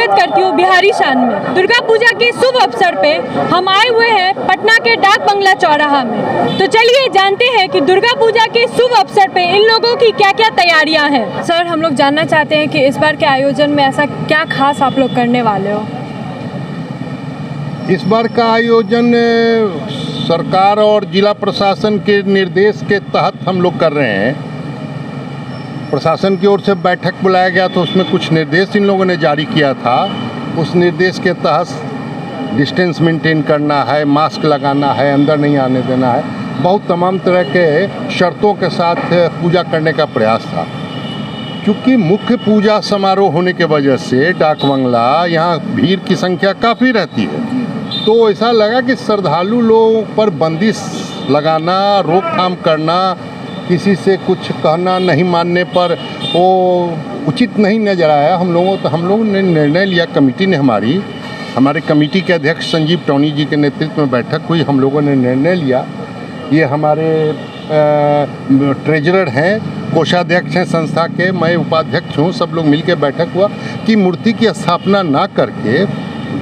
स्वागत करती हूँ बिहारी शान में। दुर्गा पूजा के शुभ अवसर पे हम आए हुए हैं पटना के डाक बंगला चौराहा में। तो चलिए जानते हैं कि दुर्गा पूजा के शुभ अवसर पे इन लोगों की क्या क्या तैयारियां हैं। सर, हम लोग जानना चाहते हैं कि इस बार के आयोजन में ऐसा क्या खास आप लोग करने वाले हो। इस बार का आयोजन सरकार और जिला प्रशासन के निर्देश के तहत हम लोग कर रहे हैं। प्रशासन की ओर से बैठक बुलाया गया तो उसमें कुछ निर्देश इन लोगों ने जारी किया था। उस निर्देश के तहत डिस्टेंस मेंटेन करना है, मास्क लगाना है, अंदर नहीं आने देना है, बहुत तमाम तरह के शर्तों के साथ पूजा करने का प्रयास था। क्योंकि मुख्य पूजा समारोह होने के वजह से डाक बंगला यहाँ भीड़ की संख्या काफ़ी रहती है, तो ऐसा लगा कि श्रद्धालु लोगों पर बंदिश लगाना, रोकथाम करना, किसी से कुछ कहना नहीं मानने पर वो उचित नहीं नजर आया। हम लोगों ने निर्णय लिया, कमेटी ने हमारे कमेटी के अध्यक्ष संजीव टोनी जी के नेतृत्व में बैठक हुई। हम लोगों ने निर्णय लिया, ये हमारे ट्रेजरर हैं, कोषाध्यक्ष हैं संस्था के, मैं उपाध्यक्ष हूँ, सब लोग मिलकर बैठक हुआ कि मूर्ति की स्थापना ना करके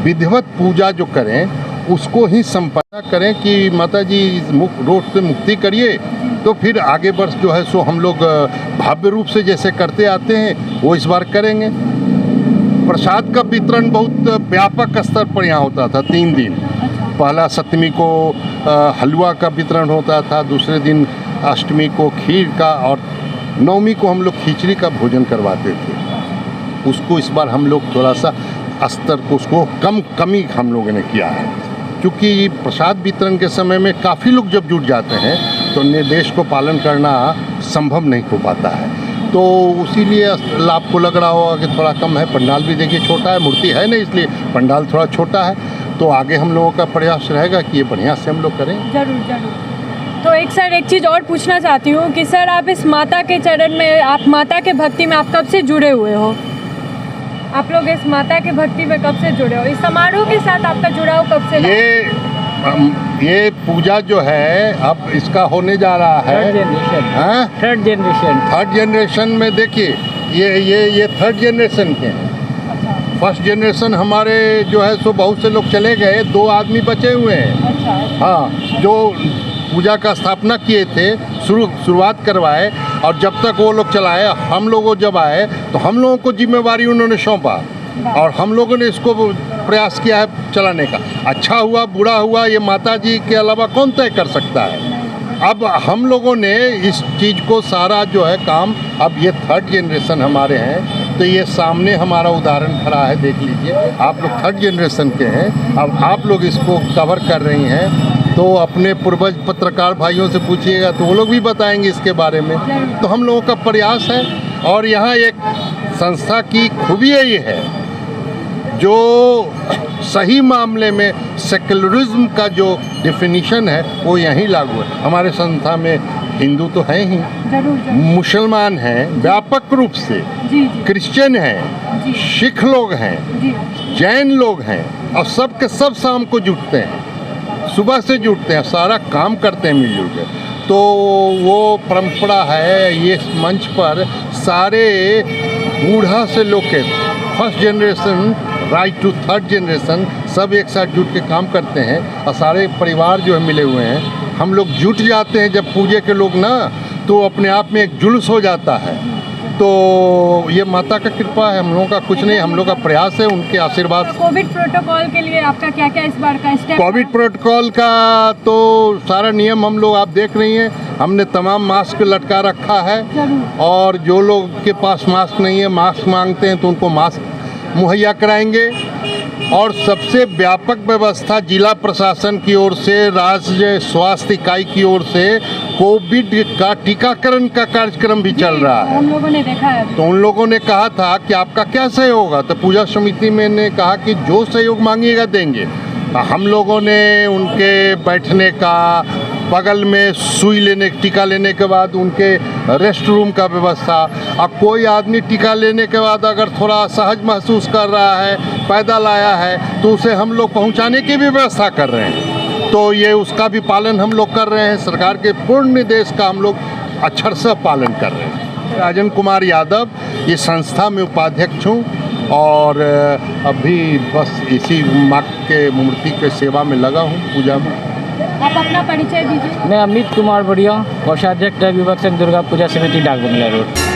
विधिवत पूजा जो करें उसको ही संपन्न करें कि माता जी रोग से मुक्ति करिए। तो फिर आगे वर्ष जो है सो हम लोग भव्य रूप से जैसे करते आते हैं वो इस बार करेंगे। प्रसाद का वितरण बहुत व्यापक स्तर पर यहाँ होता था। 3 दिन, पहला सप्तमी को हलवा का वितरण होता था, दूसरे दिन अष्टमी को खीर का, और नवमी को हम लोग खिचड़ी का भोजन करवाते थे। उसको इस बार हम लोग थोड़ा सा स्तर को उसको कमी हम लोगों ने किया है, क्योंकि प्रसाद वितरण के समय में काफ़ी लोग जब जुट जाते हैं तो निर्देश को पालन करना संभव नहीं हो पाता है। तो इसीलिए आपको लग रहा होगा कि थोड़ा कम है। पंडाल भी देखिए छोटा है, मूर्ति है नहीं, इसलिए पंडाल थोड़ा छोटा है। तो आगे हम लोगों का प्रयास रहेगा कि ये बढ़िया से हम लोग करें। जरूर। तो एक चीज़ और पूछना चाहती हूँ कि सर, आप इस माता के चरण में, आप माता के भक्ति में आप कब से जुड़े हुए हो? आप लोग इस माता के भक्ति में कब से जुड़े हो? इस समारोह के साथ आपका जुड़ाव कब से? ये पूजा जो है अब इसका होने जा रहा है थर्ड जनरेशन में। देखिए ये थर्ड जनरेशन के हैं। फर्स्ट जनरेशन हमारे जो है सो बहुत से लोग चले गए, 2 आदमी बचे हुए हैं। हाँ, जो पूजा का स्थापना किए थे, शुरुआत करवाए, और जब तक वो लोग चलाए, हम लोग जब आए तो हम लोगों को जिम्मेवारी उन्होंने सौंपा और हम लोगों ने इसको प्रयास किया है चलाने का। अच्छा हुआ बुरा हुआ ये माता जी के अलावा कौन तय कर सकता है। अब हम लोगों ने इस चीज़ को सारा जो है काम, अब ये थर्ड जनरेशन हमारे हैं, तो ये सामने हमारा उदाहरण खड़ा है, देख लीजिए। आप लोग थर्ड जनरेशन के हैं, अब आप लोग इसको कवर कर रही हैं, तो अपने पूर्वज पत्रकार भाइयों से पूछिएगा तो वो लोग भी बताएंगे इसके बारे में। तो हम लोगों का प्रयास है, और यहाँ एक संस्था की खूबी ये है, जो सही मामले में सेक्युलरिज्म का जो डेफिनेशन है वो यहीं लागू है। हमारे संस्था में हिंदू तो हैं ही, मुसलमान हैं व्यापक रूप से, क्रिश्चियन हैं, सिख लोग हैं, जैन लोग हैं, और सब के सब शाम को जुटते हैं, सुबह से जुटते हैं, सारा काम करते हैं मिलजुल के। तो वो परंपरा है, ये मंच पर सारे बूढ़ा से लोग के first generation right to third generation सब एक साथ जुट के काम करते हैं, और सारे परिवार जो है मिले हुए हैं। हम लोग जुट जाते हैं जब पूजे के लोग ना, तो अपने आप में एक जुलूस हो जाता है। तो ये माता का कृपा है, हम लोगों का कुछ नहीं, हम लोग का प्रयास है, उनके आशीर्वाद। कोविड प्रोटोकॉल के लिए आपका क्या क्या इस बार का स्टेप? कोविड प्रोटोकॉल का तो सारा नियम हम लोग आप देख रही हैं, हमने तमाम मास्क लटका रखा है, और जो लोग के पास मास्क नहीं है, मास्क मांगते हैं तो उनको मास्क मुहैया कराएंगे। और सबसे व्यापक व्यवस्था जिला प्रशासन की ओर से, राज्य स्वास्थ्य इकाई की ओर से कोविड का टीकाकरण का कार्यक्रम भी चल रहा है। हम लोगों ने देखा है। तो उन लोगों ने कहा था कि आपका क्या सहयोग होगा, तो पूजा समिति में ने कहा कि जो सहयोग मांगिएगा देंगे। हम लोगों ने उनके बैठने का, बगल में सुई लेने, टीका लेने के बाद उनके रेस्ट रूम का व्यवस्था। अब कोई आदमी टीका लेने के बाद अगर थोड़ा असहज महसूस कर रहा है, पैदल आया है, तो उसे हम लोग पहुंचाने की भी व्यवस्था कर रहे हैं। तो ये उसका भी पालन हम लोग कर रहे हैं। सरकार के पूर्ण निर्देश का हम लोग अक्षरशः पालन कर रहे हैं। राजन कुमार यादव, ये संस्था में उपाध्यक्ष हूँ, और अभी बस इसी माँ के मूर्ति के सेवा में लगा हूँ, पूजा में। आप अपना परिचय दीजिए। मैं अमित कुमार बढ़िया, कोषाध्यक्ष विभक्त दुर्गा पूजा समिति डाक बंगला रोड।